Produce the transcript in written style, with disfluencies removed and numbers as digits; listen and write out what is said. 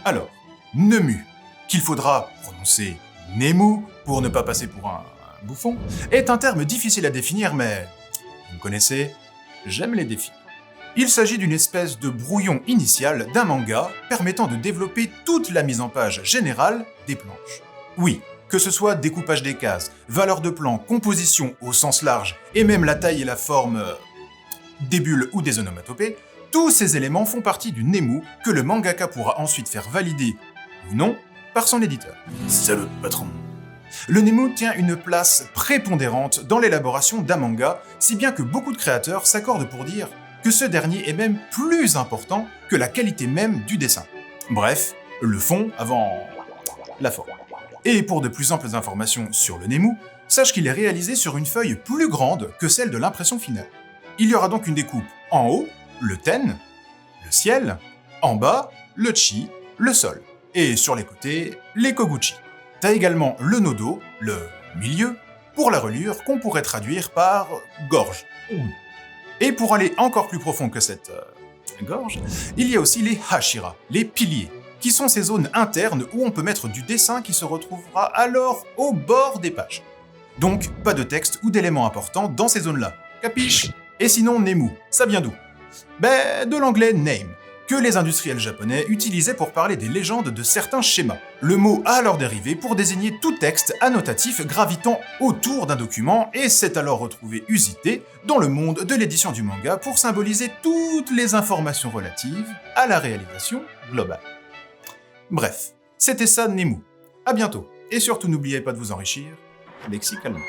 Alors, Nemu, qu'il faudra prononcer Nemu pour ne pas passer pour un bouffon, est un terme difficile à définir, mais vous me connaissez, j'aime les défis. Il s'agit d'une espèce de brouillon initial d'un manga permettant de développer toute la mise en page générale des planches. Oui, que ce soit découpage des cases, valeur de plan, composition au sens large, et même la taille et la forme des bulles ou des onomatopées, tous ces éléments font partie du Nemu que le mangaka pourra ensuite faire valider, ou non, par son éditeur. Salut patron. Le Nemu tient une place prépondérante dans l'élaboration d'un manga, si bien que beaucoup de créateurs s'accordent pour dire que ce dernier est même plus important que la qualité même du dessin. Bref, le fond avant la forme. Et pour de plus amples informations sur le Nemu, sache qu'il est réalisé sur une feuille plus grande que celle de l'impression finale. Il y aura donc une découpe en haut, le ten, le ciel, en bas, le chi, le sol, et sur les côtés, les koguchi. T'as également le nodo, le milieu, pour la reliure qu'on pourrait traduire par gorge. Et pour aller encore plus profond que cette gorge, il y a aussi les hashira, les piliers, qui sont ces zones internes où on peut mettre du dessin qui se retrouvera alors au bord des pages. Donc, pas de texte ou d'éléments importants dans ces zones-là. Capiche? Et sinon, Nemu, ça vient d'où? De l'anglais name, que les industriels japonais utilisaient pour parler des légendes de certains schémas. Le mot a alors dérivé pour désigner tout texte annotatif gravitant autour d'un document et s'est alors retrouvé usité dans le monde de l'édition du manga pour symboliser toutes les informations relatives à la réalisation globale. Bref, c'était ça Nemu. À bientôt, et surtout n'oubliez pas de vous enrichir lexicalement.